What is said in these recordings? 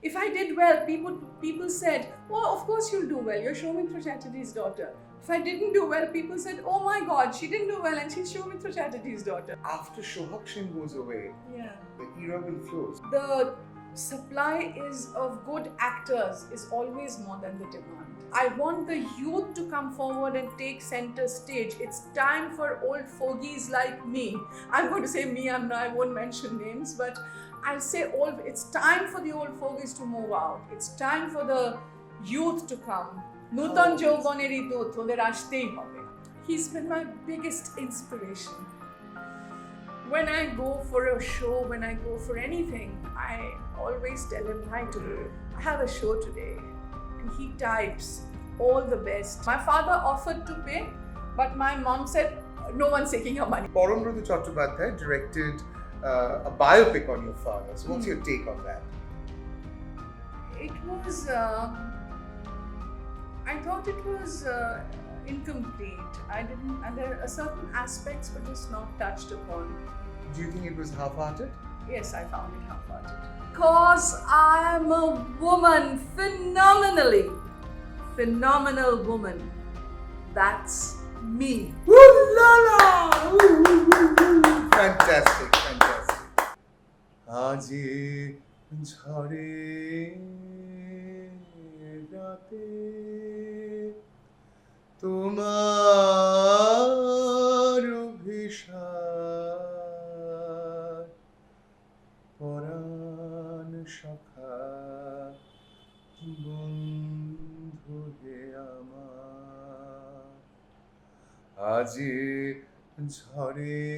If I did well, people said, "Oh, of course you'll do well. You're Soumitra Chatterjee's daughter." If I didn't do well, people said, "Oh my God, she didn't do well, and she's Soumitra Chatterjee's daughter." After Sohak goes away, Yeah. the era will close. The supply of good actors is always more than the demand. I want the youth to come forward and take center stage. It's time for old fogies like me. I'm going to say me, I won't mention names, but I'll say it's time for the old fogies to move out. It's time for the youth to come. Nutan Jaubaneri Dut, oder ashtei hobe. He's been my biggest inspiration. When I go for a show, when I go for anything, I always tell him, "Hi, today. I have a show today." And he types, "All the best." My father offered to pay, but my mom said, "No one's taking your money." Poulami Bose directed a biopic on your father. So what's your take on that? It was, I thought it was incomplete. And there are certain aspects were just not touched upon. Do you think it was half-hearted? Yes, I found it half-hearted. Because I am a woman, phenomenal woman. That's me. Woo la la! Fantastic. Aji jhare rate তোমার অভিসার পরাণ সখা বন্ধু হে আমার আজি ঝরে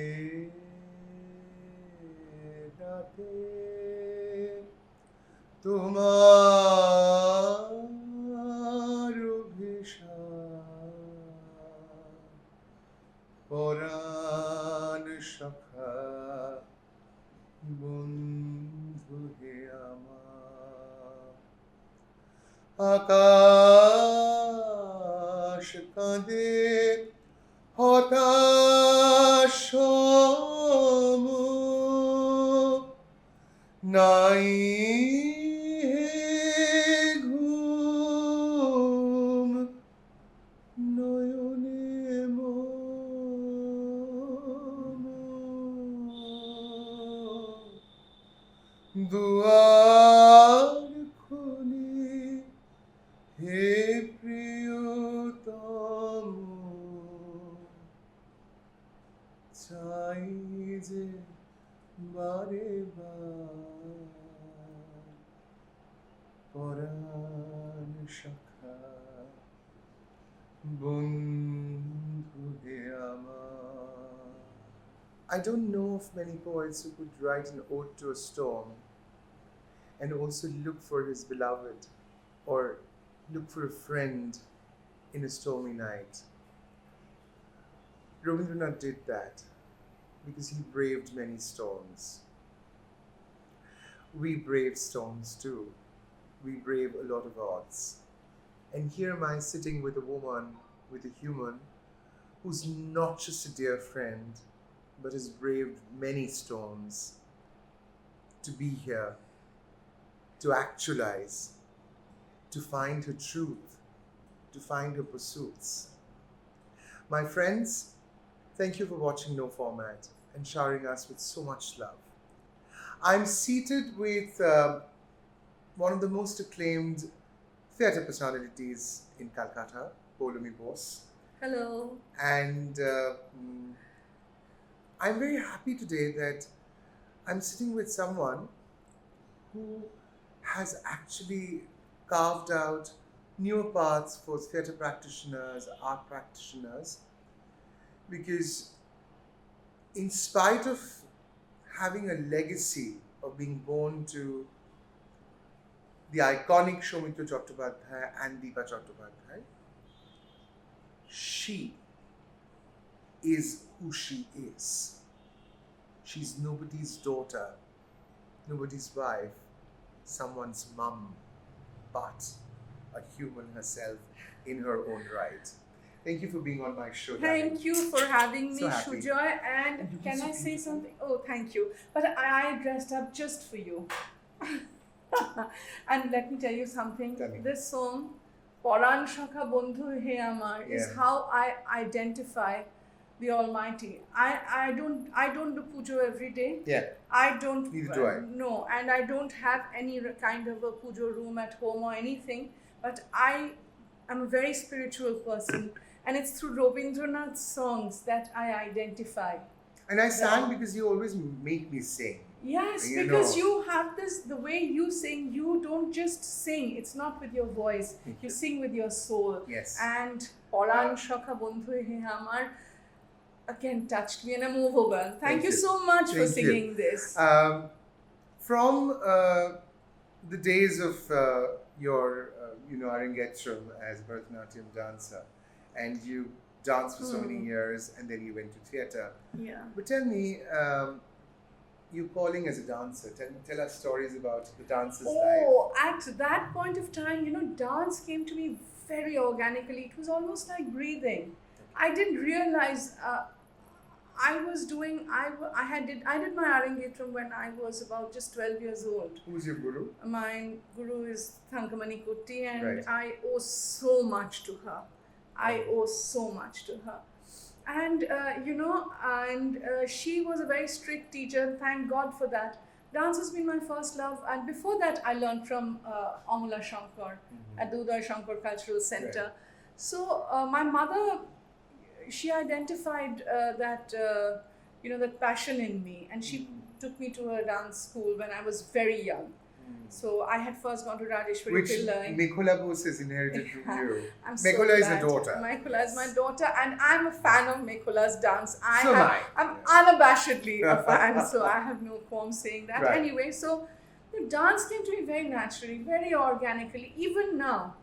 রাতে তোমার পরাণ সখা বন্ধু হে আমার আকাশ কাঁদে হতাশ নাই ঘুম নয়নে দুয়ার খুলি হে প্রিয়তম চাই যে বারে বার পরাণ সখা বন্ধু হে আমার I don't know of many poets who could write an ode to a storm and also look for his beloved or look for a friend in a stormy night. Rabindranath did that because he braved many storms. We brave storms too. We brave a lot of odds. And here am I sitting with a woman, with a human, who's not just a dear friend, but has braved many storms to be here, to actualize, to find her truth, to find her pursuits. My friends, thank you for watching No Format and showering us with so much love. I'm seated with one of the most acclaimed theatre personalities in Kolkata, Poulami Bose. Hello. And I'm very happy today that I'm sitting with someone who has actually carved out newer paths for theatre practitioners, art practitioners, because in spite of having a legacy of being born to the iconic Soumitra Chattopadhyay and Deepa Chattopadhyay, she is who she is. She's nobody's daughter, nobody's wife, someone's mum, but a human herself in her own right. Thank you for being on my show. Thank you for having me, So happy. Sujoy. And And you can look so I say beautiful. something? Oh, thank you. But I dressed up just for you. And let me tell you something. Tell me. This song, Poran Shakha Bondhu He Amar, is Yeah. how I identify the Almighty. I don't do pujo every day. Yeah. I don't. Neither do I. No, and I don't have any kind of a pujo room at home or anything. But I am a very spiritual person, and it's through Rabindranath's songs that I identify. And I sang because you always make me sing. Yes, You because know. you have this, the way you sing, you don't just sing, it's not with your voice, you sing with your soul. Yes. And Poran Shakha Bondhu He Amar again touched me and I'm overwhelmed. Thank you so much for Thank you. singing this. From the days of your, Arangetram as Bharatanatyam dancer, and you danced for so many years, and then you went to theatre. Yeah. But tell me, you calling as a dancer. Tell us stories about the dancer's life. Oh, at that point of time, dance came to me very organically. It was almost like breathing. I didn't realize I did my Arangetram when I was about just 12 years old. Who was your guru? My guru is Thankamani Kutti, and Right. I owe so much to her. I owe so much to her. And, she was a very strict teacher. Thank God for that. Dance has been my first love. And before that, I learned from Amula Shankar at the Uday Shankar Cultural Center. Right. So my mother, she identified that passion in me, and she took me to a dance school when I was very young. So I had first gone to Rajeshwari Which Pillai. Mekhula Bose has inherited from you. I'm so Mekhula is a glad. daughter. Mekhula is my daughter, and I'm a fan of Mekhula's dance. So am I. I'm unabashedly a fan, so I have no qualm saying that. Right. Anyway, so the dance came to me very naturally, very organically. Even now,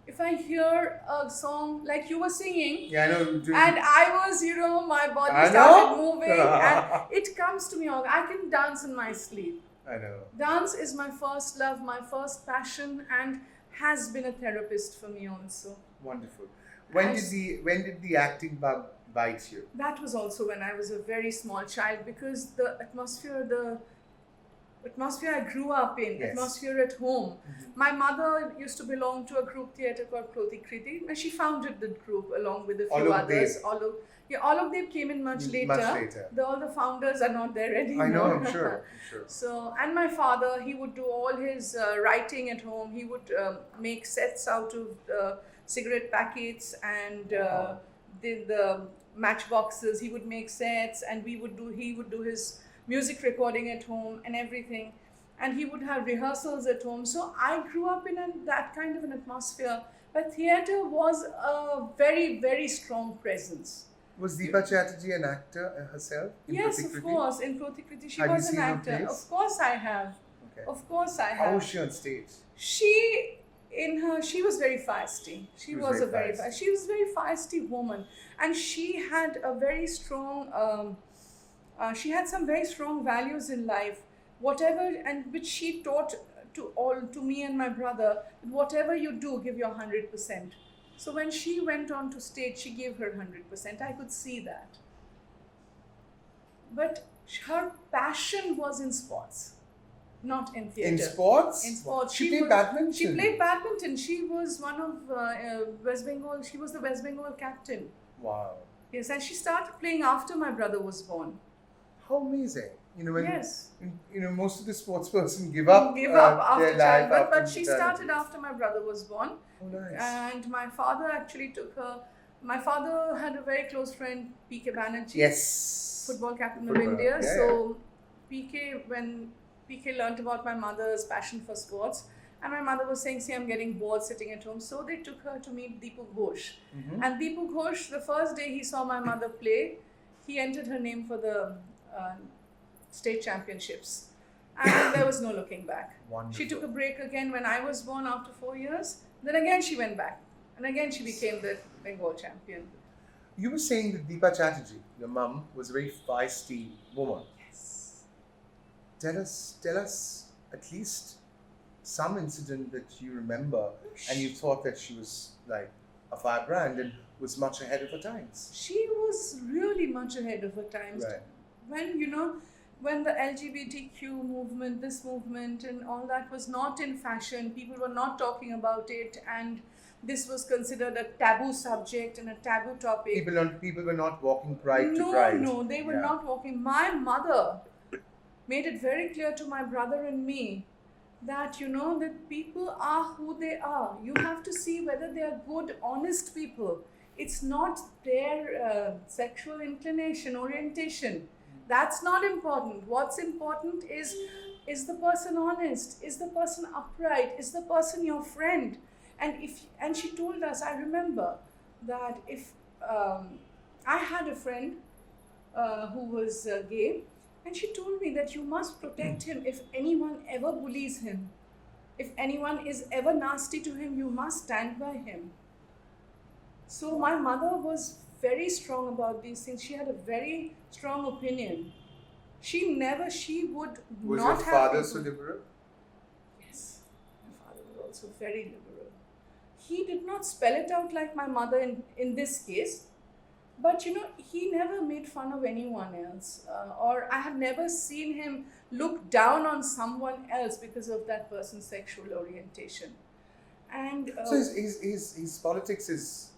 if I hear a song like you were singing, Yeah, I know. and I was, my body I started know. moving, and it comes to me. I can dance in my sleep. I know. Dance is my first love, my first passion, and has been a therapist for me also. Wonderful. When did the acting bug bite you? That was also when I was a very small child, because the atmosphere I grew up in, Yes. atmosphere at home. My mother used to belong to a group theatre called Kriti, and she founded the group along with a few Alok others. Dev. All of them came in much later. Much later. All the founders are not there anymore. I know, I'm sure. So, and my father, he would do all his writing at home. He would make sets out of cigarette packets and the matchboxes. He would make sets, and he would do his music recording at home and everything. And he would have rehearsals at home. So I grew up in that kind of an atmosphere. But theatre was a very, very strong presence. Was Deepa Chatterjee an actor herself? Yes, of course. In Pratikriti, she Have you was an seen her actor. plays? Of course I have. Okay. Of course I How have. was she on stage? She was very feisty. She was a very feisty woman, and she had a very strong. She had some very strong values in life, which she taught to me and my brother. Whatever you do, give your 100%. So when she went on to stage, she gave her 100%. I could see that. But her passion was in sports, not in theatre. In sports? In sports. She played badminton? She played badminton. She was one of West Bengal. She was the West Bengal captain. Wow. Yes, and she started playing after my brother was born. How amazing. Yes. Most of the sports person give up After their child, life but after she maternity. started after my brother was born. Oh, nice. And my father actually took her. My father had a very close friend, PK Banerjee. Yes. Football captain of Football, India. yeah, So when PK learnt about my mother's passion for sports, and my mother was saying, see, I'm getting bored sitting at home. So they took her to meet Deepu Ghosh. And Deepu Ghosh, the first day he saw my mother play, he entered her name for the state championships. And there was no looking back. Wonderful. She took a break again when I was born after 4 years. Then again she went back. And again she became the Bengal champion. You were saying that Deepa Chatterjee, your mum, was a very feisty woman. Yes. Tell us at least some incident that you remember and you thought that she was like a firebrand and was much ahead of her times. She was really much ahead of her times. Right. When, when the LGBTQ movement, this movement and all that was not in fashion, people were not talking about it, and this was considered a taboo subject and a taboo topic. People were not walking pride to pride. No, they were not walking. My mother made it very clear to my brother and me that, you know, that people are who they are. You have to see whether they are good, honest people. It's not their sexual inclination, orientation. That's not important. What's important is the person honest? Is the person upright? Is the person your friend? And she told us, I remember that if I had a friend who was gay, and she told me that you must protect him if anyone ever bullies him. If anyone is ever nasty to him, you must stand by him. So my mother was very strong about these things. She had a very strong opinion. She would not have... Was your father so liberal? Yes, my father was also very liberal. He did not spell it out like my mother in this case. But you know, he never made fun of anyone else, or I have never seen him look down on someone else because of that person's sexual orientation. And so his politics is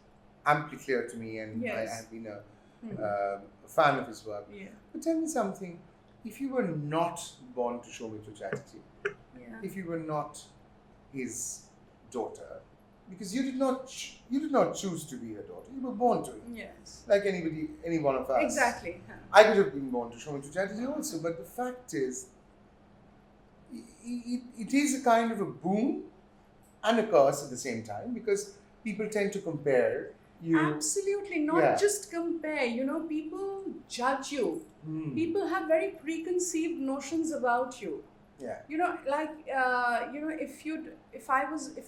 amply clear to me, and yes. I have been a fan of his work. Yeah. But tell me something: if you were not born to Soumitra Chatterjee, if you were not his daughter, because you did not choose to be her daughter. You were born to it. Yes. Like any one of us. Exactly. I could have been born to Soumitra Chatterjee also, but the fact is, it is a kind of a boon and a curse at the same time, because people tend to compare you. Absolutely, not just compare. You know, people judge you. People have very preconceived notions about you. Yeah. You know, like you know, if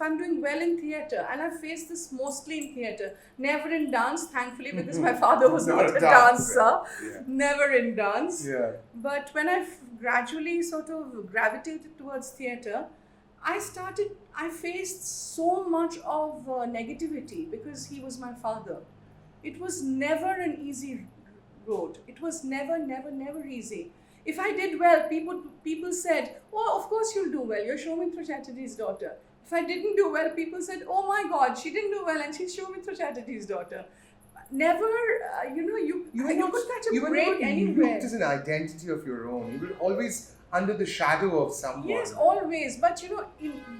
I'm doing well in theatre, and I face this mostly in theatre, never in dance, thankfully, because my father was not a dancer, never in dance. Yeah. But when I gradually sort of gravitated towards theatre, I faced so much of negativity because he was my father. It was never an easy road. It was never easy. If I did well, people said, "Oh, of course you'll do well. You're Soumitra Chatterjee's daughter." If I didn't do well, people said, "Oh my God, she didn't do well, and she's Soumitra Chatterjee's daughter." Never, you could catch a break anywhere. Looked as an identity of your own. You were always under the shadow of someone. Yes, always. But you know,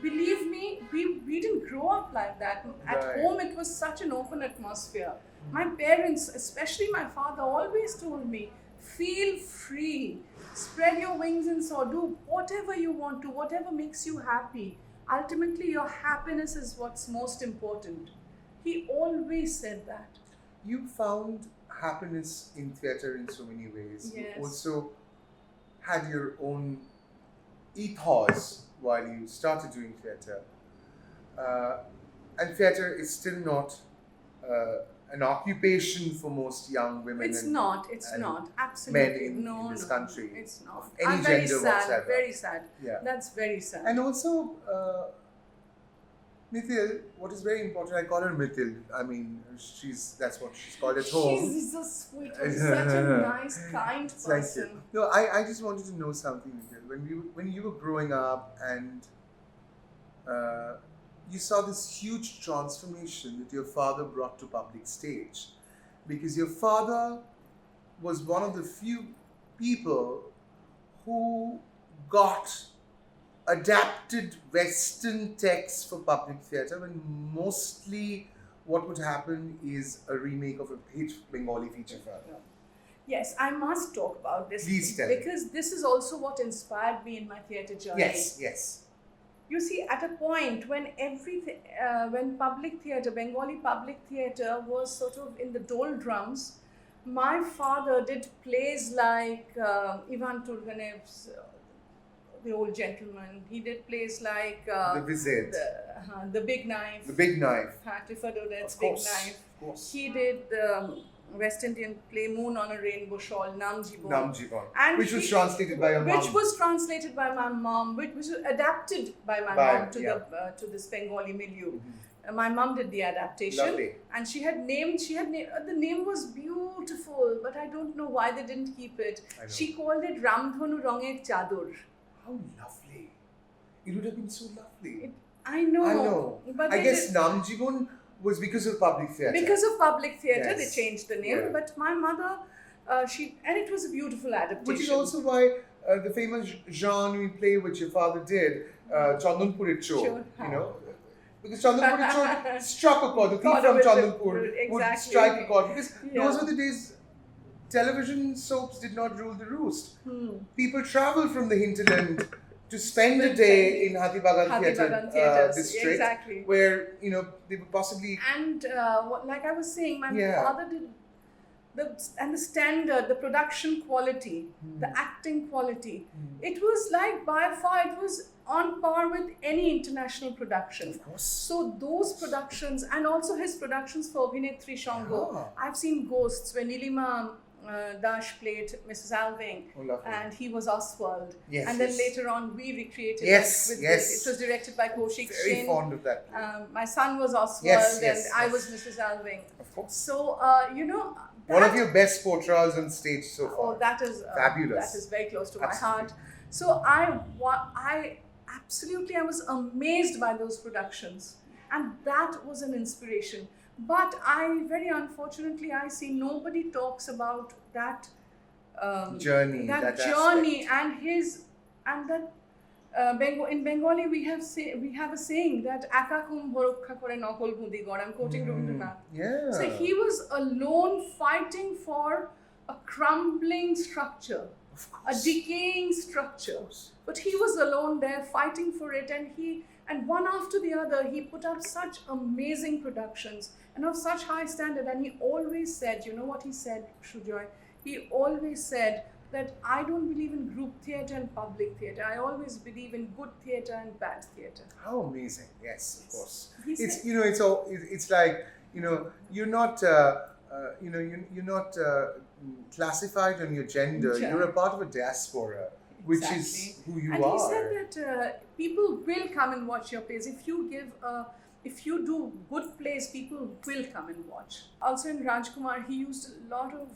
believe me, we didn't grow up like that. At home, it was such an open atmosphere. My parents, especially my father, always told me, feel free. Spread your wings and soar. Do whatever you want to, whatever makes you happy. Ultimately, your happiness is what's most important. He always said that. You found happiness in theatre in so many ways. Yes. You also had your own ethos while you started doing theatre. And theatre is still not an occupation for most young women. It's not, absolutely. Men in this country. It's not. Any I'm very gender sad, whatsoever. very sad. Yeah. That's very sad. And also, Mithil, what is very important, I call her Mithil. I mean, that's what she's called at home. She's a sweet one, such a nice, kind person. Thank you. No, I just wanted to know something, Mithil. When you were growing up and you saw this huge transformation that your father brought to public stage, because your father was one of the few people who got adapted Western texts for public theatre, when mostly what would happen is a remake of a hit Bengali feature film. Yes, I must talk about this. Please tell because this is also what inspired me in my theatre journey. Yes. You see, at a point when when public theatre, Bengali public theatre was sort of in the doldrums, my father did plays like Ivan Turgenev's The Old Gentleman. He did plays like The Visit, The Big Knife. The Big Knife. Clifford Odets' Big Knife. Of course. He did the West Indian play Moon on a Rainbow Shawl, Nam Jibon. Which was translated by your mom. Which was translated by my mom, which was adapted by my mom to this Bengali milieu. My mum did the adaptation. Lovely. And the name was beautiful, but I don't know why they didn't keep it. I know. She called it Ramdhanu Ronger Chadur. How lovely. It would have been so lovely. I know. But I guess Namjibun was because of public theatre. Because of public theatre, Yes. they changed the name. Yeah. But my mother, and it was a beautiful adaptation. Which is also why the famous genre play which your father did, Chandanpur Chor, Sure. because Chandanpur Chor struck a chord. The thief Chord from with the- Chandanpur would exactly. strike a chord, because Yeah. those were the days television soaps did not rule the roost. Hmm. People travelled from the hinterland to spend a day in Hathibagan Hathibagan Theatre theatres, district, exactly. where they would possibly. And like I was saying, my Yeah. father did the standard, the production quality, the acting quality. It was like by far, it was on par with any international production. Of course. So those productions, and also his productions for Abhinetri Shango. Yeah. I've seen Ghosts, when Nilima Dash played Mrs. Alving, Oh, lovely. and he was Oswald. Yes, and then yes. later on, we recreated Yes, it with yes. this. It was directed by Kaushik Very Shin. fond of that. My son was Oswald, Yes, and yes, I yes. was Mrs. Alving. Of course. So, One of your best portrayals on stage so far. Oh, that is Fabulous. That is very close to Absolutely. my heart. So I absolutely, I was amazed by those productions, and that was an inspiration. But very unfortunately, I see nobody talks about that Journey, that journey, and that. In Bengali, we have a saying that "Akakum bhorokha kore nokol budi gor." I'm quoting Rabindranath. Yeah. So he was alone fighting for a crumbling structure, Of a course. decaying structure. But he was alone there fighting for it, and one after the other, he put up such amazing productions and of such high standard. And he always said, you know what he said, Sujoy? He always said that I don't believe in group theatre and public theatre. I always believe in good theatre and bad theatre. How amazing! Yes, of course. He It's said- it's like you're not you're not classified on your gender. Sure. You're a part of a diaspora, which is Exactly. who you And are. he said that people will come and watch your plays. If you do good plays, people will come and watch. Also in Rajkumar, he used a lot of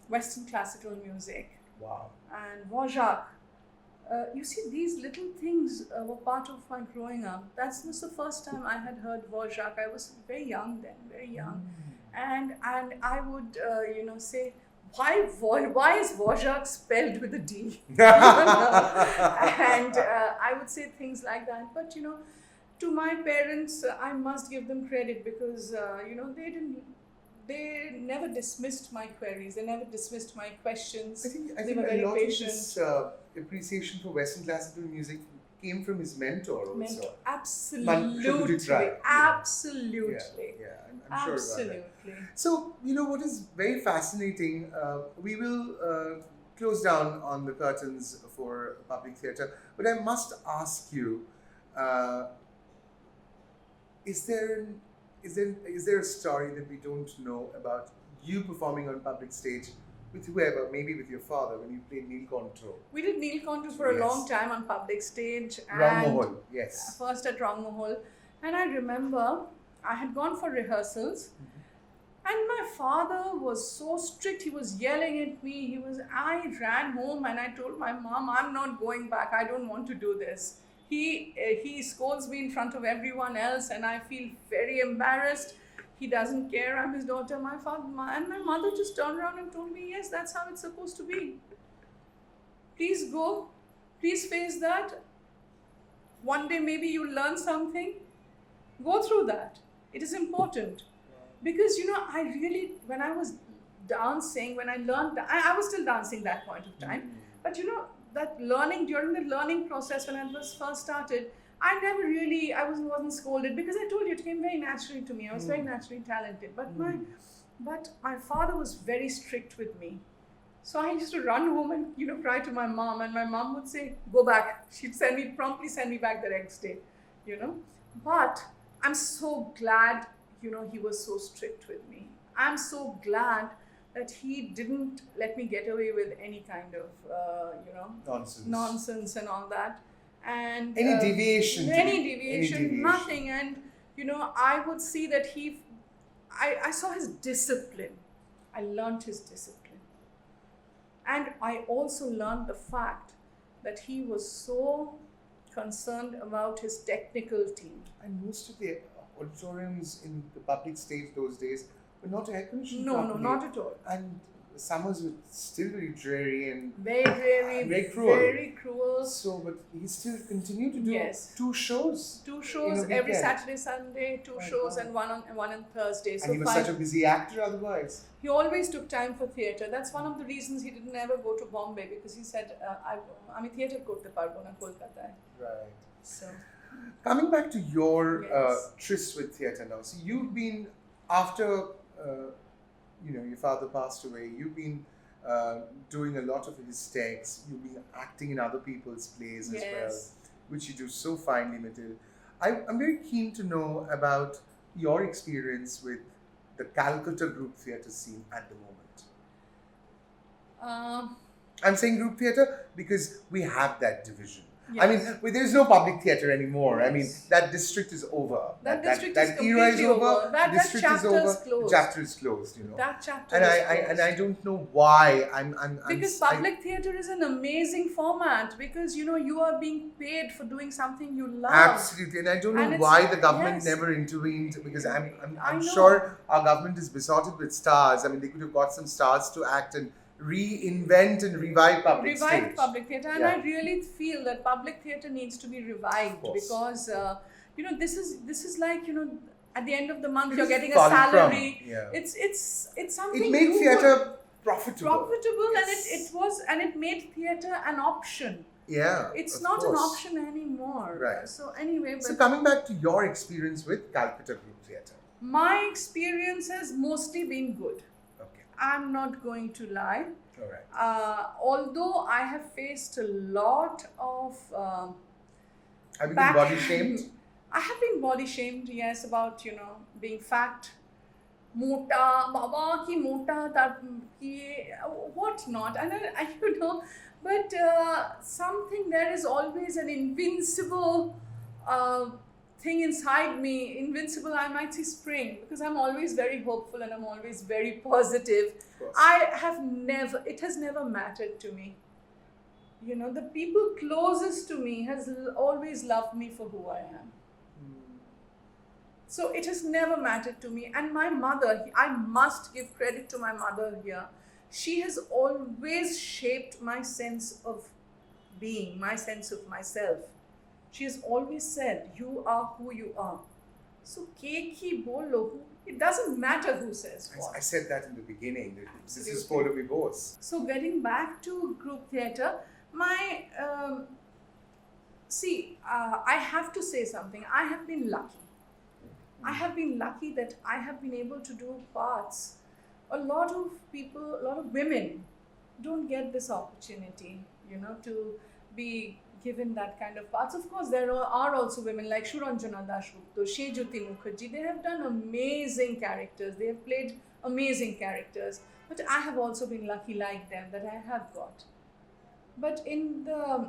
Western classical music Wow. and Wojak. You see, these little things were part of my growing up. That was the first time I had heard Wojak. I was very young then, very young. And I would, say, why is Wojak spelled with a D? And I would say things like that. But, to my parents, I must give them credit because, they never dismissed my queries. They never dismissed my questions. I They think were a very lot patient. of his appreciation for Western classical music came from his mentor also. Absolutely. Right. Absolutely. Yeah, I'm sure about Absolutely. that. So, what is very fascinating, we will close down on the curtains for public theatre, but I must ask you, is there a story that we don't know about you performing on public stage with whoever, maybe with your father when you played Neelkanto? We did Neelkanto for a Yes. long time on public stage. Rangmohol, yes. First at Rangmohol. And I remember I had gone for rehearsals. And my father was so strict. He was yelling at me. I ran home and I told my mom, I'm not going back. I don't want to do this. He scolds me in front of everyone else and I feel very embarrassed. He doesn't care. I'm his daughter. And my mother just turned around and told me, yes, that's how it's supposed to be. Please go. Please face that. One day maybe you'll learn something. Go through that. It is important. Because, I really, when I was dancing, when I learned, I was still dancing that point of time. But, that learning, during the learning process, when I was first started, I wasn't scolded because I told you it came very naturally to me. I was very naturally talented. But my father was very strict with me. So I used to run home and, cry to my mom. And my mom would say, go back. She'd promptly send me back the next day, But I'm so glad, he was so strict with me. I'm so glad that he didn't let me get away with any kind of, nonsense and all that. And Any deviation, nothing. And I would see that I saw his discipline. I learned his discipline. And I also learned the fact that he was so concerned about his technical team. And most of the auditoriums in the public stage those days were not air conditioned No, properly. not at all. And the summers were still very dreary and Very, very, very cruel. very cruel. So, but he still continued to do Yes. 2 shows. 2 in shows a every weekend. Saturday, Sunday, 2 My shows, God. and one on Thursday. So And he was such a busy actor otherwise. he always took time for theatre. That's one of the reasons he didn't ever go to Bombay, because he said, "I theatre korte parbo na Kolkata." Right. So Coming back to your Yes. tryst with theatre now. So you've been, after your father passed away, you've been doing a lot of his texts. You've been acting in other people's plays as well, yes. which you do so finely, Matil. I'm very keen to know about your experience with the Calcutta group theatre scene at the moment. I'm saying group theatre because we have that division. I mean, Yes. there's no public theatre anymore. I mean, Yes. that district is over. That district that is era is completely over. over. That district is chapter over. is closed. The chapter is closed. That chapter And is I closed. don't know why. Because public theatre is an amazing format, because you are being paid for doing something you love. Absolutely, and I don't And know it's- why the government yes. never intervened, because I I'm know. sure our government is besotted with stars. I mean, they could have got some stars to act and reinvent and revive public Revive stage. public theatre, and Yeah. I really feel that public theatre needs to be revived, course. because this is like at the end of the month It you're is getting a fun from- salary. yeah. It's something It made you theatre could- profitable. profitable, Yes. and it made theatre an option. Yeah, It's of not an course. option anymore. Right. So anyway, So but coming back to your experience with Calcutta Group Theatre. my experience has mostly been good. Okay, I'm not going to lie. all right. Although I have faced a lot of Have you been back- body shamed? I have been body shamed, yes, about being fat, mota, baba ki mota, that ki what not, and but something, there is always an invincible thing inside me, invincible, I might say spring, because I'm always very hopeful and I'm always very positive. Of course. It has never mattered to me. The people closest to me has always loved me for who I am. So it has never mattered to me. And my mother, I must give credit to my mother here. She has always shaped my sense of being, my sense of myself. She has always said, you are who you are. So keki bolo, it doesn't matter who says what. I said that in the beginning. That this is Absolutely. Poulami Bose. So getting back to group theatre, I have to say something. I have been lucky. I have been lucky that I have been able to do parts. A lot of people, a lot of women don't get this opportunity, to be given that kind of parts. Of course, there are also women like Suranjana Dasgupta, Shejyoti Mukherjee. They have done amazing characters. They have played amazing characters. But I have also been lucky like them, that I have got. But in the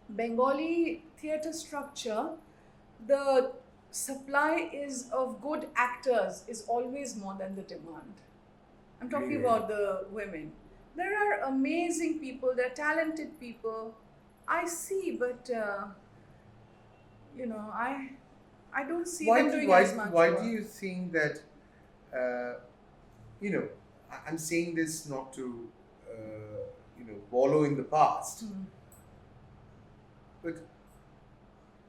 Bengali theatre structure, the supply of good actors is always more than the demand. I'm talking Really? about the women. There are amazing people, there are talented people. I see, but I don't see them doing as much Why work. do you think that? I'm saying this not to wallow in the past, Hmm. but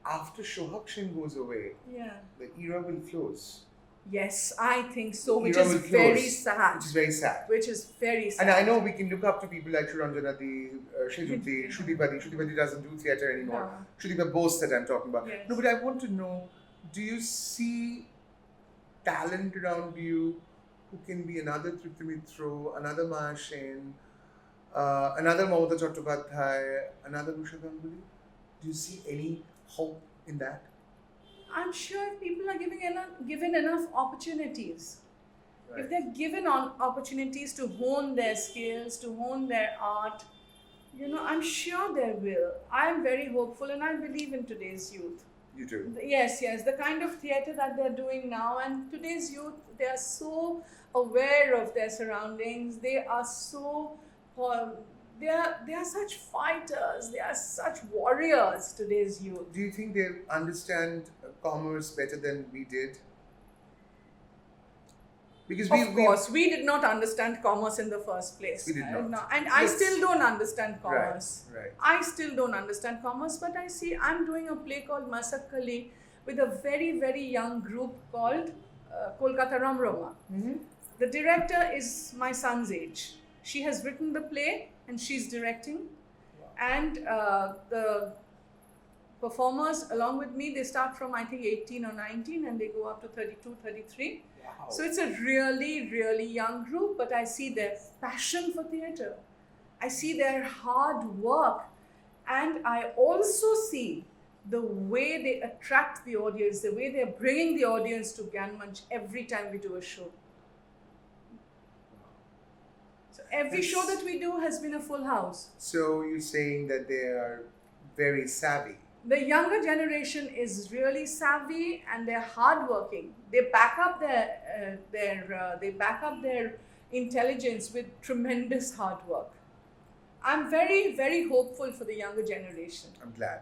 after Shohakshin goes away, Yeah. the era will close. Yes, I think so, which Era is will close, very sad. which is very sad. Which is very sad. And I know we can look up to people like Suranjanati, Shejyoti, Shrutipati. Shrutipati doesn't do theatre anymore. No. Shrutipati Bose that I'm talking about. Yes. No, but I want to know, do you see talent around you who can be another Tripti Mitro, another Maya Sen, another Mamata Chattopadhyay, another Usha Ganguly? Do you see any hope in that? I'm sure if people are given enough opportunities, Right. if they're given opportunities to hone their skills, to hone their art, I'm sure they will. I'm very hopeful and I believe in today's youth. You do. Yes, the kind of theatre that they're doing now, and today's youth, they are so aware of their surroundings. They are so, they are such fighters. They are such warriors. Today's youth. Do you think they understand commerce better than we did? Because Of course, we did not understand commerce in the first place. We did not. No, and I still don't understand commerce. Right. I still don't understand commerce, but I see I'm doing a play called Masakali with a very, very young group called Kolkata Roma. Mm-hmm. The director is my son's age. She has written the play and she's directing. Wow. And the performers along with me, they start from I think 18 or 19 and they go up to 32, 33. Wow. So it's a really, really young group, but I see their passion for theatre. I see their hard work. And I also see the way they attract the audience, the way they're bringing the audience to Gyanmanch every time we do a show. So every show that we do has been a full house. So you're saying that they are very savvy. The younger generation is really savvy and they're hardworking. They back up their intelligence with tremendous hard work. I'm very, very hopeful for the younger generation. I'm glad.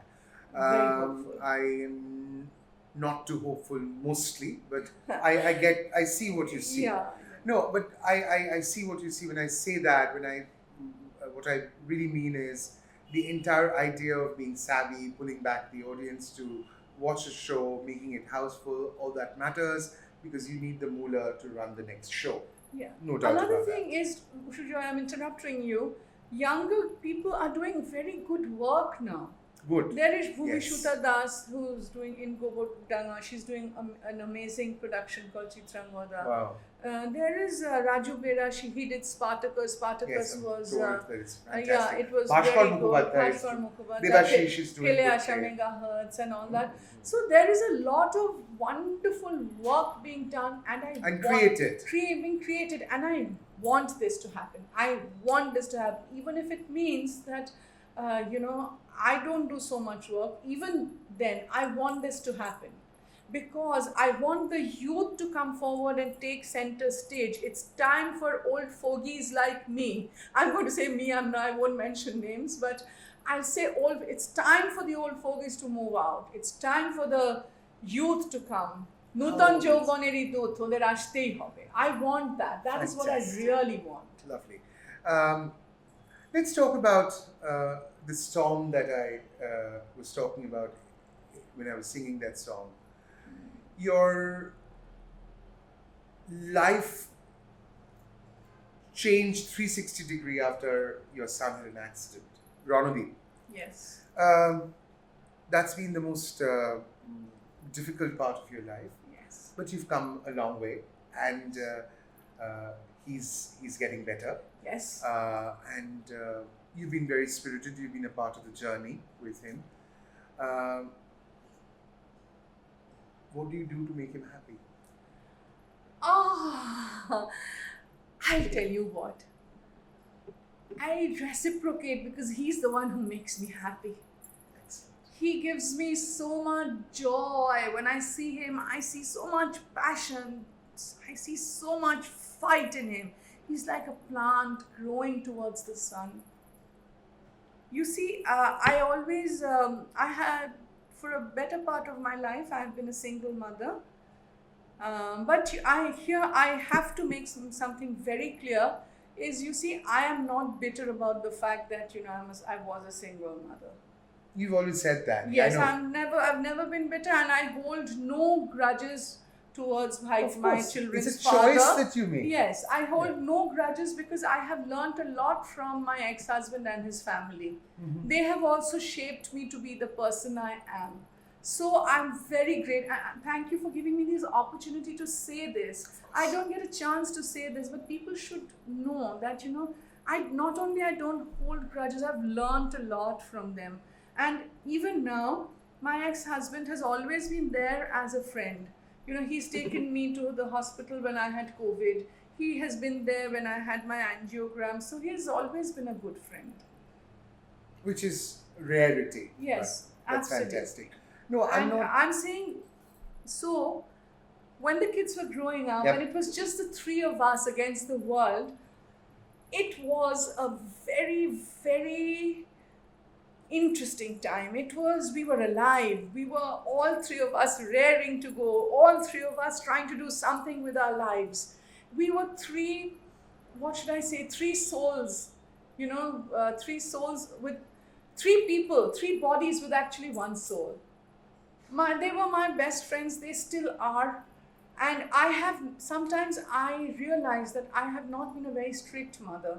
Very hopeful. I am not too hopeful mostly, but I see what you see. Yeah. No, but I see what you see when I say that. What I really mean is the entire idea of being savvy, pulling back the audience to watch a show, making it houseful, all that matters because you need the moolah to run the next show. Yeah. No doubt Another about thing is, Sujoy, I'm interrupting you. Younger people are doing very good work now. Good. There is Bhumi Yes. Shuta Das, who's doing in Gobodanga. She's doing an amazing production called Chitrangoda. Wow. There is Raju Bera. He did Spartacus. Spartacus Yes, I'm was told that it's fantastic. yeah, it was Bhaskar very good. Mukhopadhyay is Bhaskar doing- Mukhopadhyay, Devashish is doing Kile good Asha play. Megahertz and all that. So there is a lot of wonderful work being done, and created. being created, and I want this to happen. I want this to happen, even if it means that I don't do so much work. Even then, I want this to happen because I want the youth to come forward and take center stage. It's time for old fogies like me. I'm going to say me. I won't mention names, but I'll say it's time for the old fogies to move out. It's time for the youth to come. Nutan যৌবনেরই দূত ওদের আসতেই হবে. I want that. That is what I Fantastic. really want. Lovely. Let's talk about the song that I was talking about when I was singing that song. Your life changed 360 degree after your son had an accident. Ranadeep. Yes. That's been the most difficult part of your life, Yes. but you've come a long way, and he's getting better. Yes. And you've been very spirited. You've been a part of the journey with him. What do you do to make him happy? I'll tell you what. I reciprocate because he's the one who makes me happy. Excellent. He gives me so much joy. When I see him, I see so much passion. I see so much fight in him. He's like a plant growing towards the sun. You see, I always, for a better part of my life, I've been a single mother. But I have to make something very clear. You see, I am not bitter about the fact that I was a single mother. You've always said that. Yes, I know. I've never been bitter, and I hold no grudges towards my children's it's a father. choice that you make. Yes, I hold no grudges because I have learnt a lot from my ex-husband and his family. Mm-hmm. They have also shaped me to be the person I am. So I'm very grateful. Thank you for giving me this opportunity to say this. I don't get a chance to say this, but people should know that, I don't hold grudges, I've learnt a lot from them. And even now, my ex-husband has always been there as a friend. He's taken me to the hospital when I had COVID. He has been there when I had my angiogram. So he has always been a good friend. Which is rarity. Yes, That's absolutely. fantastic. No, I'm And not. I'm saying, so when the kids were growing up Yep. and it was just the three of us against the world, it was a very, very interesting time. We were alive. We were all three of us raring to go, all three of us trying to do something with our lives. We were three, what should I say, three souls, three souls with three people, three bodies with actually one soul. They were my best friends, they still are. And sometimes I realize that I have not been a very strict mother.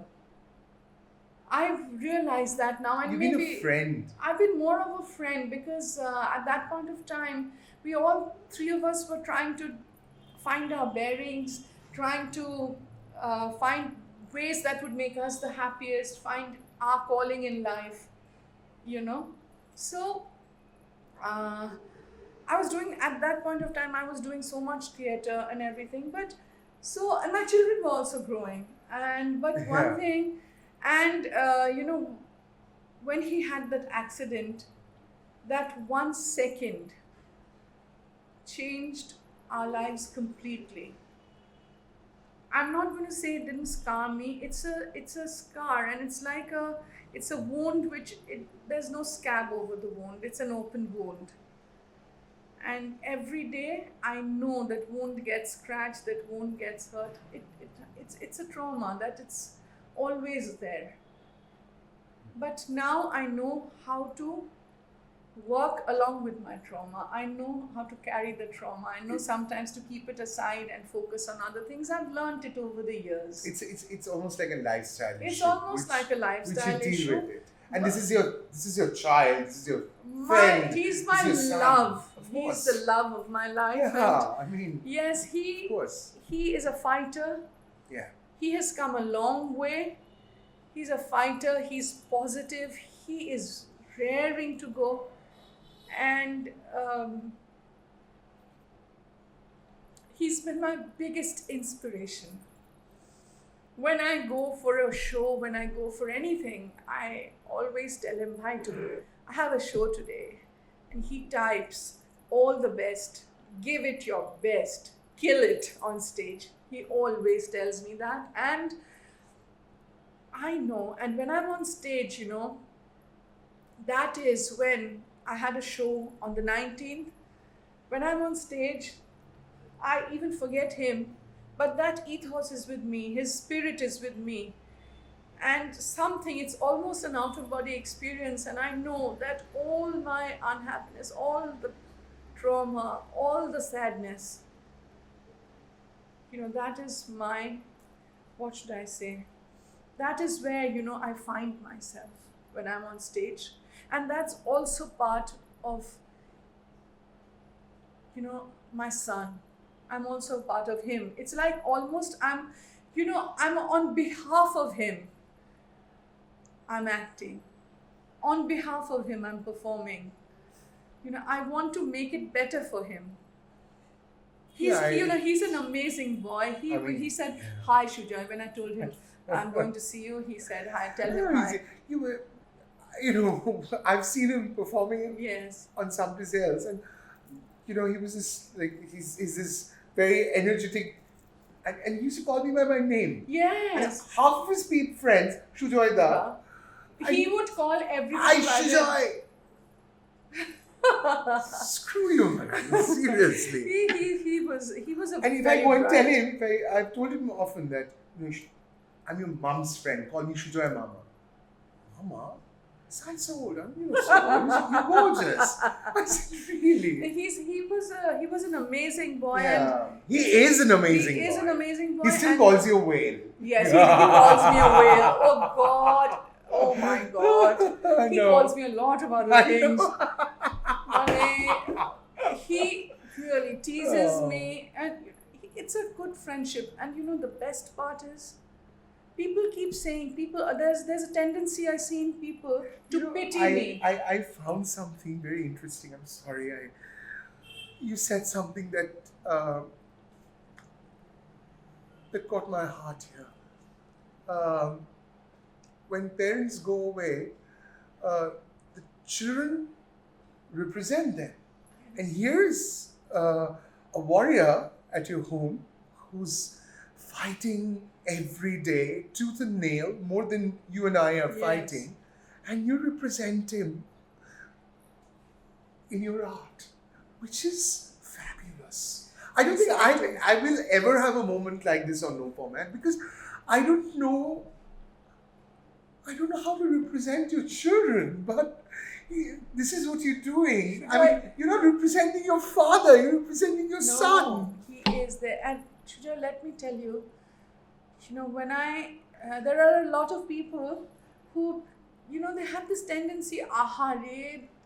I've realized that now, and You've maybe been a friend. I've been more of a friend because at that point of time, we all three of us were trying to find our bearings, trying to find ways that would make us the happiest, find our calling in life, So, at that point of time, I was doing so much theater and everything, and my children were also growing. But one Yeah. thing, and when he had that accident, that 1 second changed our lives completely. I'm not going to say it didn't scar me. It's a scar, and it's a wound there's no scab over the wound. It's an open wound. And every day I know that wound gets scratched, that wound gets hurt. It's a trauma that it's always there. But now I know how to work along with my trauma. I know how to carry the trauma. I know sometimes to keep it aside and focus on other things. I've learned it over the years. It's almost like a lifestyle issue. It's almost like a lifestyle which you deal issue. with it. And this is your child. This is your friend. friend. He's my this is your love. Son. Of He's course. the love of my life. Yeah, I mean. Yes, Of course. he is a fighter. Yeah. He has come a long way. He's a fighter. He's positive. He is raring to go. And he's been my biggest inspiration. When I go for a show, when I go for anything, I always tell him, "Hi, I have a show today." And he types, "All the best, give it your best, kill it on stage." He always tells me that. And I know, and when I'm on stage, that is when I had a show on the 19th. When I'm on stage, I even forget him, but that ethos is with me, his spirit is with me. And it's almost an out-of-body experience, and I know that all my unhappiness, all the trauma, all the sadness, that is what should I say? That is where, I find myself when I'm on stage. And that's also part of, my son. I'm also part of him. It's like almost I'm on behalf of him. I'm acting. On behalf of him, I'm performing. I want to make it better for him. He's an amazing boy. He said, "Hi, Sujoy." When I told him, "I'm going to see you," he said, "Hi." Tell him hi. I've seen him performing Yes. on Something Else, and he was he's this very energetic, and he used to call me by my name. Yes. And half of his friends, Sujoy da. He would call everyone. Hi, Sujoy. Screw you, man. Seriously. He was a. And if I go and tell him, I've told him often that I'm your mom's friend. Call me Sujoy Mama. Mama? Sounds so old. You're so old. You're gorgeous. I said, really? He was an amazing boy. Yeah. He is an amazing boy. He is an amazing boy. He still calls you a whale. Yes, he calls me a whale. Oh God. Oh my God. He calls me a lot of other things. He really teases me, and it's a good friendship. And the best part is, people keep saying, there's a tendency I see in people to pity me. I found something very interesting. I'm sorry. You said something that caught my heart here. When parents go away, the children represent them. And here's a warrior at your home who's fighting every day, tooth and nail, more than you and I are fighting. And you represent him in your art, which is fabulous. I don't think I will ever have a moment like this on No Format because I don't know how to represent your children, but this is what you're doing. I mean, you're not representing your father, you're representing your son. He is there. And Sujoy, let me tell you, when there are a lot of people who, they have this tendency, oh,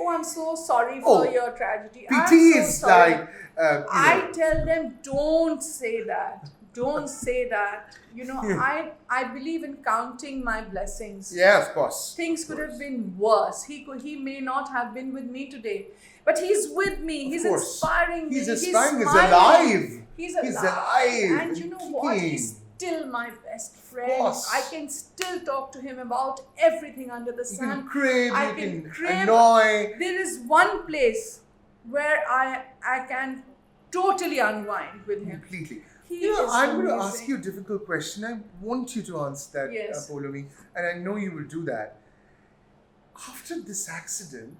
I'm so sorry for your tragedy. Pity is like... I tell them, don't say that. Don't say that. I believe in counting my blessings. Yeah, of course. Things could have been worse. He may not have been with me today, but he's with me. He's inspiring me. He's inspiring. He's alive. He's alive. And you know what? He's still my best friend. I can still talk to him about everything under the sun. You can crib, you can annoy. There is one place where I can totally unwind with him. Completely. I'm going to ask you a difficult question. I want you to answer that, Poulami, and I know you will do that. After this accident,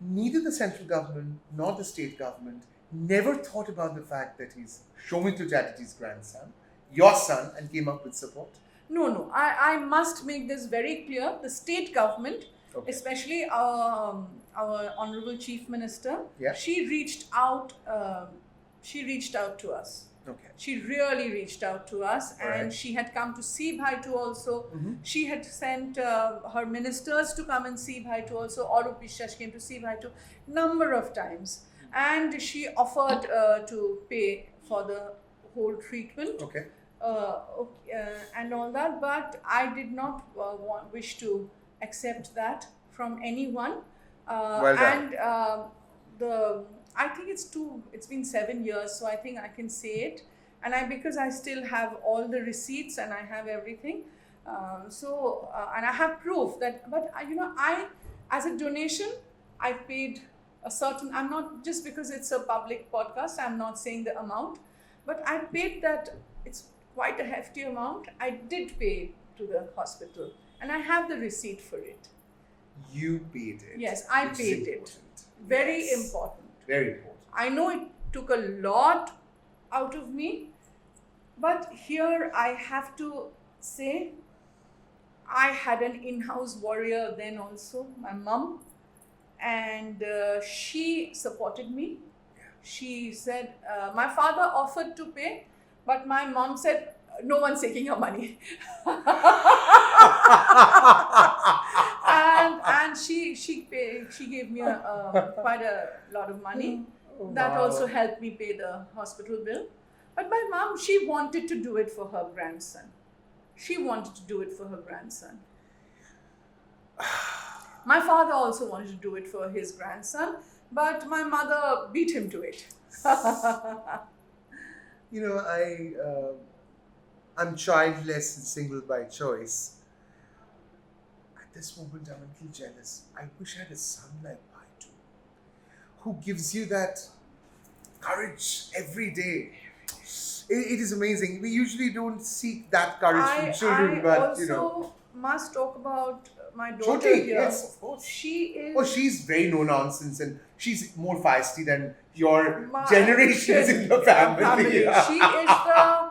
neither the central government nor the state government never thought about the fact that he's Soumitra Chatterjee's grandson, your son, and came up with support? No. I must make this very clear. The state government, especially our Honorable Chief Minister, she reached out to us. Okay. She really reached out to us, and she had come to see Bhaitu also. Mm-hmm. She had sent her ministers to come and see Bhaitu also. Arup বিশ্বাস came to see Bhaitu number of times, and she offered to pay for the whole treatment. And all that, but I did not wish to accept that from anyone. I think it's been 7 years, so I think I can say it. And because I still have all the receipts and I have everything. And I have proof that, but as a donation, I paid a certain, I'm not, just because it's a public podcast, I'm not saying the amount, but I paid that, it's quite a hefty amount. I did pay to the hospital and I have the receipt for it. You paid it. Yes, I paid it. Very important. Very important. I know it took a lot out of me, but here I have to say I had an in-house warrior then also, my mum, and she supported me. She said, my father offered to pay, but my mom said, no one's taking your money. and she gave me quite a lot of money. That also helped me pay the hospital bill. But my mom, she wanted to do it for her grandson. My father also wanted to do it for his grandson, but my mother beat him to it. I'm childless and single by choice. At this moment, I'm a little jealous. I wish I had a son like Bhaitu, who gives you that courage every day. It is amazing. We usually don't seek that courage from children, but also must talk about my daughter here. Yes, of course. She's very no nonsense, and she's more feisty than your generations in your family. She is the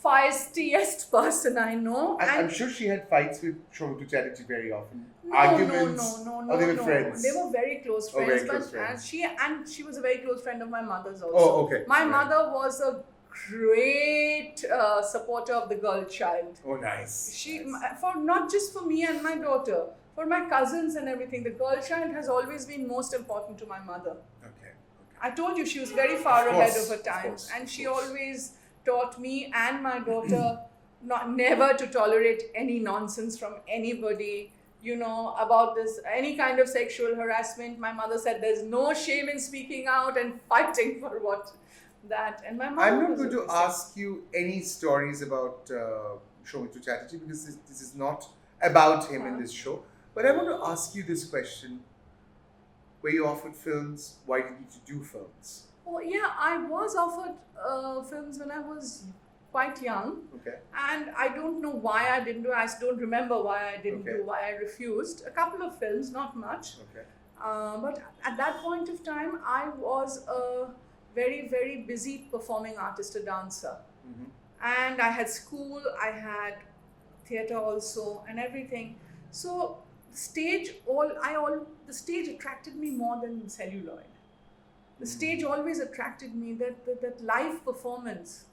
feistiest person I know. I'm sure she had fights with Soumitra Chatterjee very often. No, Arguments. No. Or they were friends. They were very close friends. Very close friends. She was a very close friend of my mother's also. Oh, okay. My mother was a great supporter of the girl child. Oh, nice. For not just for me and my daughter, for my cousins and everything, the girl child has always been most important to my mother. Okay. I told you she was very far ahead of her times, and she always taught me and my daughter never to tolerate any nonsense from anybody. About this, any kind of sexual harassment. My mother said there's no shame in speaking out and fighting for that. And my mother I'm not going to ask you any stories about Soumitra Chatterjee because this is not about him in this show. But I want to ask you this question. Were you offered films? Why did you do films? Oh yeah, I was offered films when I was quite young, Okay. and I don't know why I didn't do. I don't remember why I didn't Okay. do. Why I refused. A couple of films, not much. Okay. But at that point of time, I was a very, very busy performing artist, a dancer. And I had school, I had theatre also, and everything. So the stage attracted me more than celluloid. The stage always attracted me. That live performance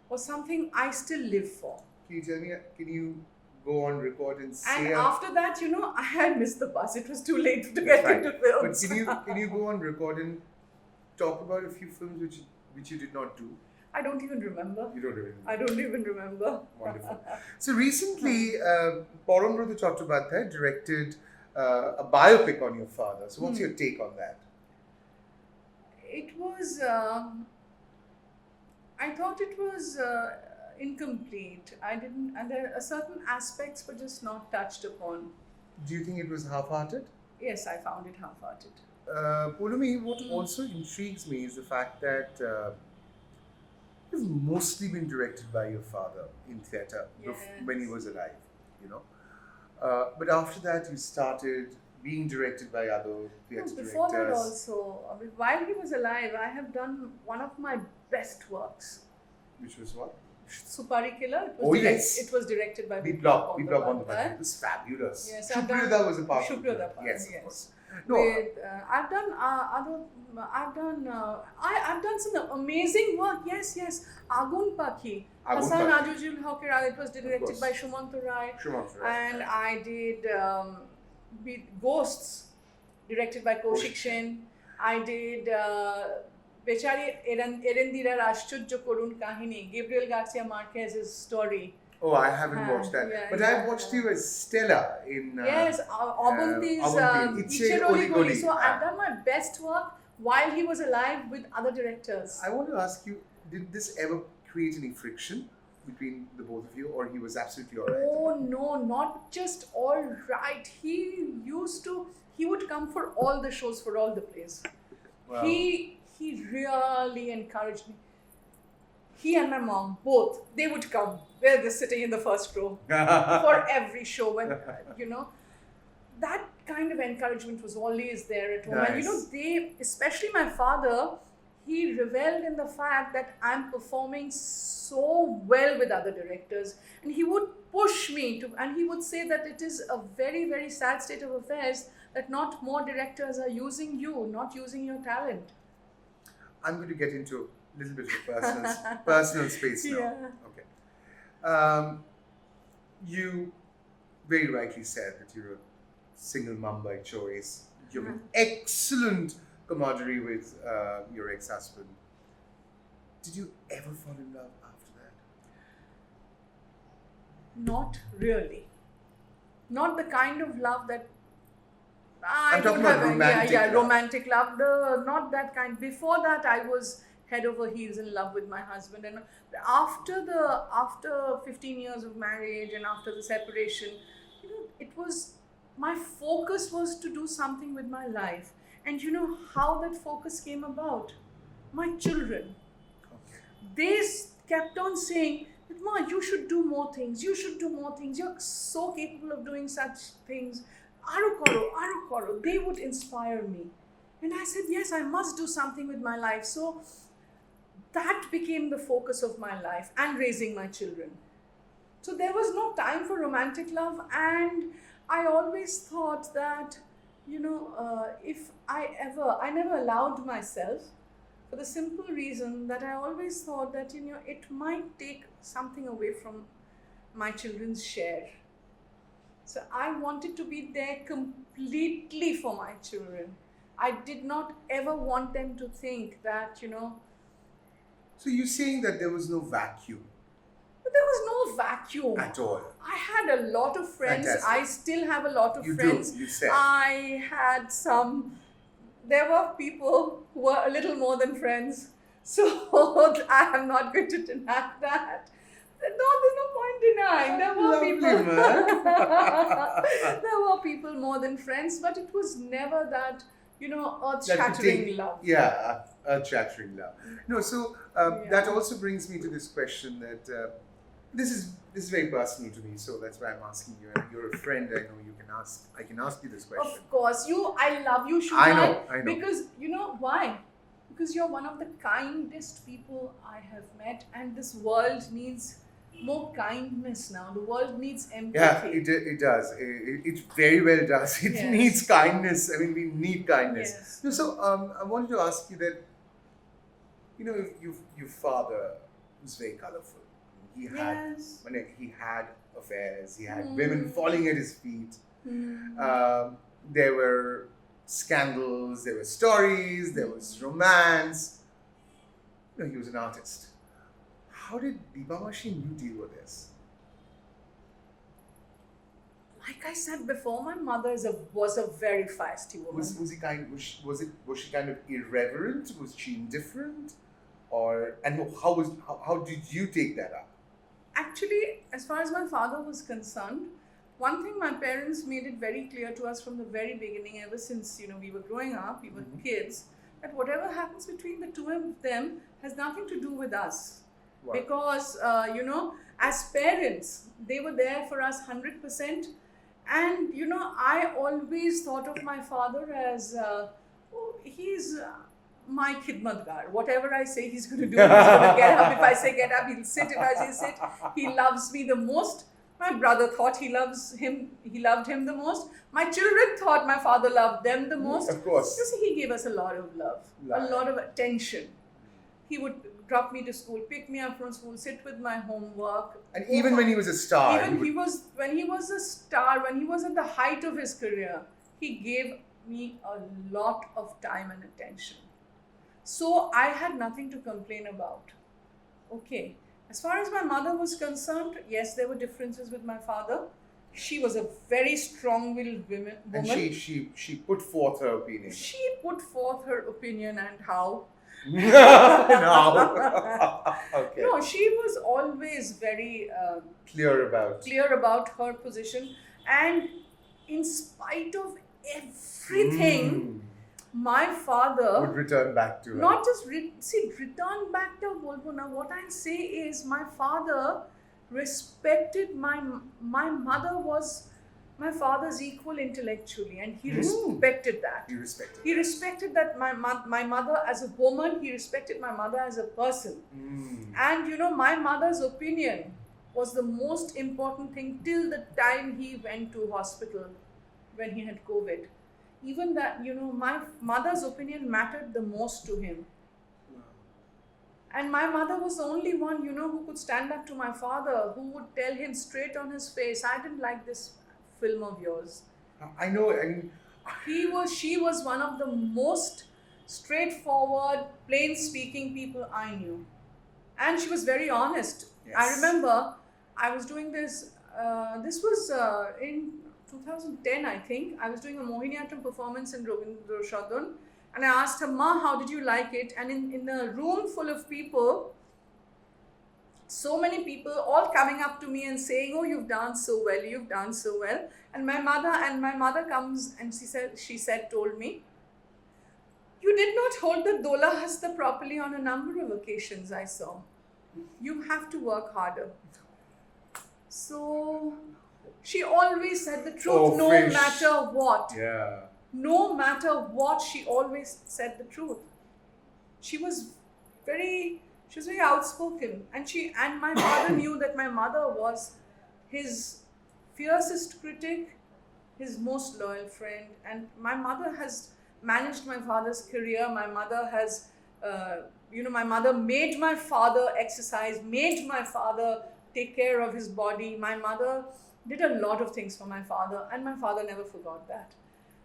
was something I still live for. Can you tell me? Can you go on record and say? And after that, I had missed the bus. It was too late to get into films. But can you go on record and talk about a few films which you did not do? I don't even remember. You don't remember? I don't even remember. Wonderful. So recently, Poulami Bose Chatterjee directed a biopic on your father. So what's your take on that? It was. I thought it was incomplete. I didn't, and there are certain aspects were just not touched upon. Do you think it was half-hearted? Yes, I found it half-hearted. Poulami, what also intrigues me is the fact that you've mostly been directed by your father in theatre when he was alive, But after that, you started being directed by other theatre directors. Before that also, while he was alive, I have done one of my best works. Which was what? Supari Killer. Yes. It was directed by Biplab Bandyopadhyay. It was fabulous. Yes, Supriya was a part of it. Supriya, Yes, of yes. course. No, I've done some amazing work. Yes. Agun Pakhi. Hassan Ajujul Hocker. It was directed by Shumanta Rai. And I did Ghosts, directed by Kaushik Sen. I did Bechari Erendirar Ashchurjo Korun Kahini, Gabriel Garcia Marquez's story. Oh, I haven't watched that. But I've watched you as Stella in... yes, Abanti's Iche Roli Goli. So I've done my best work while he was alive with other directors. I want to ask you, did this ever create any friction between the both of you, or he was absolutely all right? Oh no, not just all right. He would come for all the shows, for all the plays. Wow. He really encouraged me. He and my mom, both, they would come. They're sitting in the first row for every show. When, that kind of encouragement was always there at home. Nice. And, they, especially my father, he reveled in the fact that I'm performing so well with other directors. And he would push me to, and he would say that it is a very, very sad state of affairs that not more directors are using you, not using your talent. I'm going to get into a little bit of personal space now. Yeah. Okay. You very rightly said that you're a single mum by choice. You have an excellent camaraderie with your ex-husband. Did you ever fall in love after that? Not really. Not the kind of love that I'm talking about romantic love. Romantic love. Not that kind. Before that, I was head over heels in love with my husband, and after 15 years of marriage and after the separation, it was, my focus was to do something with my life. And how that focus came about? My children. Okay. They kept on saying, Ma, you should do more things. You should do more things. You're so capable of doing such things. Aru koro. They would inspire me. And I said, yes, I must do something with my life. So that became the focus of my life, and raising my children. So there was no time for romantic love. And I always thought that, if I never allowed myself, for the simple reason that I always thought that, it might take something away from my children's share. So I wanted to be there completely for my children. I did not ever want them to think that, So you're saying that there was no vacuum? But there was no vacuum. At all? I had a lot of friends. Fantastic. I still have a lot of friends. You said. I had there were people who were a little more than friends. So I am not going to deny that. No, there's no point denying. There were people. There were people more than friends, but it was never that earth-shattering love. Yeah, earth-shattering love. No, so that also brings me to this question that this is very personal to me, so that's why I'm asking you. And you're a friend, I know I can ask you this question. Of course, I love you, Sujoy. I know. Because you know why? Because you're one of the kindest people I have met, and this world needs more kindness now. The world needs empathy. Yeah, it does. It very well does. It Yes. needs kindness. I mean, we need kindness. Yes. No, so I wanted to ask you that, your father was very colorful. He had Yes. he had affairs. He had women falling at his feet. Hmm. There were scandals. There were stories. There was romance. He was an artist. How did Deepamashi and you deal with this? Like I said before, my mother was a very feisty woman. Was she kind of irreverent? Was she indifferent? How did you take that up? Actually, as far as my father was concerned, one thing my parents made it very clear to us from the very beginning, ever since we were growing up, we were kids, that whatever happens between the two of them has nothing to do with us. Wow. Because as parents, they were there for us 100%. And I always thought of my father as he's my khidmatgar. Whatever I say, he's going to do. He's going to get up. If I say get up, he'll sit. If I say sit, he loves me the most. My brother thought he loved him the most. My children thought my father loved them the most. Of course. You see, he gave us a lot of love, a lot of attention. He would drop me to school, pick me up from school, sit with my homework. And even when he was a star, when he was a star, when he was at the height of his career, he gave me a lot of time and attention. So I had nothing to complain about. Okay. As far as my mother was concerned, yes, there were differences with my father. She was a very strong-willed woman. and she put forth her opinion. She put forth her opinion, and how? No. Okay. No, she was always very Clear about her position, and in spite of everything, my father would return back to her. not just return back to Bolpo. Now, what I'll say is, my father respected my mother was my father's equal intellectually, and he respected that. He respected that my mother as a woman. He respected my mother as a person. And my mother's opinion was the most important thing till the time he went to hospital when he had COVID. Even that, my mother's opinion mattered the most to him. And my mother was the only one, who could stand up to my father, who would tell him straight on his face, I didn't like this film of yours. I know. I mean, She was one of the most straightforward, plain-speaking people I knew. And she was very honest. Yes. I remember I was doing this, this was in 2010, I think. I was doing a Mohiniyattam performance in Ravindra Shadun. And I asked her, Ma, how did you like it? And in a room full of people, so many people all coming up to me and saying, oh, you've danced so well. And my mother comes and she told me, you did not hold the Dola Hasta properly on a number of occasions, I saw. You have to work harder. So she always said the truth, matter what. yeah. No matter what, she always said the truth. She was very outspoken, and my father knew that my mother was his fiercest critic, his most loyal friend, and my mother has managed my father's career. My mother has, my mother made my father exercise, made my father take care of his body. My mother did a lot of things for my father, and my father never forgot that.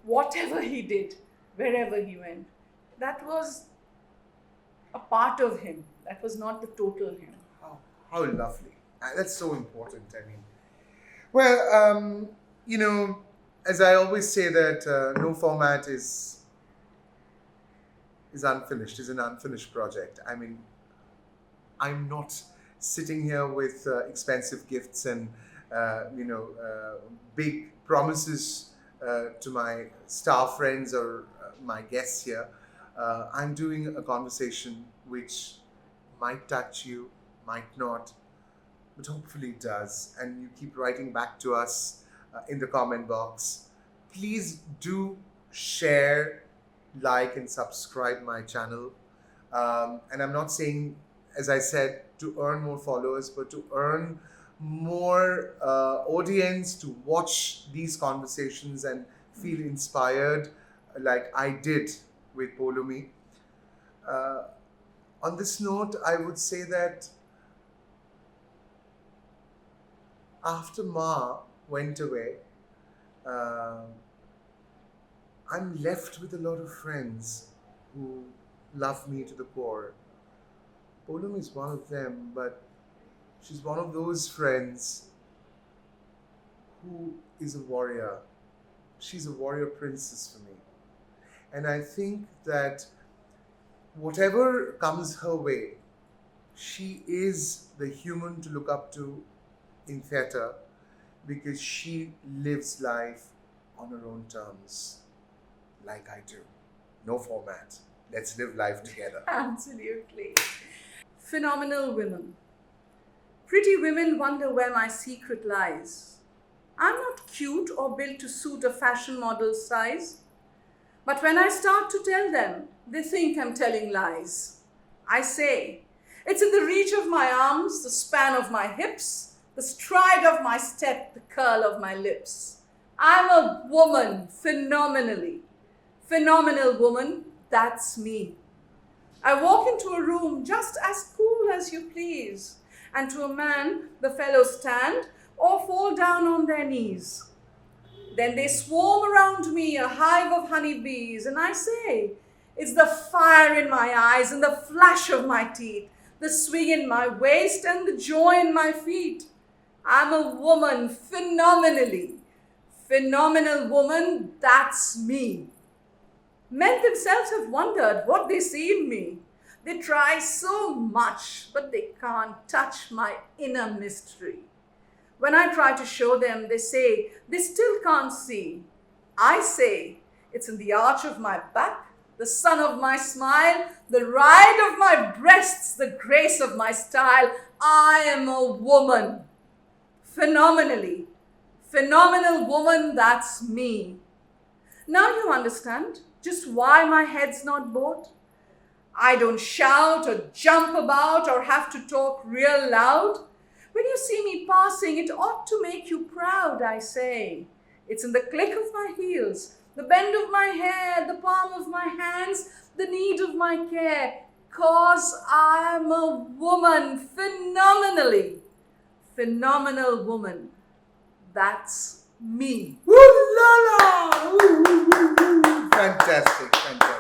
Whatever he did, wherever he went, that was a part of him. That was not the total him. How lovely. That's so important. I mean, well, as I always say that no format is unfinished, is an unfinished project. I mean, I'm not sitting here with expensive gifts and, big promises to my star friends or my guests here. I'm doing a conversation which might touch you, might not, but hopefully it does. And you keep writing back to us in the comment box. Please do share, like, and subscribe my channel. And I'm not saying, as I said, to earn more followers, but to earn more audience to watch these conversations and feel inspired like I did with Poulami. On this note, I would say that after Ma went away, I'm left with a lot of friends who love me to the core. Poulami is one of them, but she's one of those friends who is a warrior. She's a warrior princess for me. And I think that whatever comes her way, she is the human to look up to in theatre because she lives life on her own terms, like I do. No format. Let's live life together. Absolutely. Phenomenal women. Pretty women wonder where my secret lies. I'm not cute or built to suit a fashion model's size. But when I start to tell them, they think I'm telling lies. I say, it's in the reach of my arms, the span of my hips, the stride of my step, the curl of my lips. I'm a woman, phenomenally. Phenomenal woman, that's me. I walk into a room just as cool as you please, and to a man, the fellows stand or fall down on their knees. Then they swarm around me, a hive of honeybees, and I say, it's the fire in my eyes and the flash of my teeth, the swing in my waist and the joy in my feet. I'm a woman, phenomenally. Phenomenal woman, that's me. Men themselves have wondered what they see in me. They try so much, but they can't touch my inner mystery. When I try to show them, they say they still can't see. I say, it's in the arch of my back, the sun of my smile, the ride of my breasts, the grace of my style. I am a woman. Phenomenally. Phenomenal woman, that's me. Now you understand just why my head's not bored. I don't shout or jump about or have to talk real loud. When you see me passing, it ought to make you proud, I say. It's in the click of my heels, the bend of my hair, the palm of my hands, the need of my care. 'Cause I'm a woman, phenomenally. Phenomenal woman. That's me. Woo la la! Fantastic, fantastic.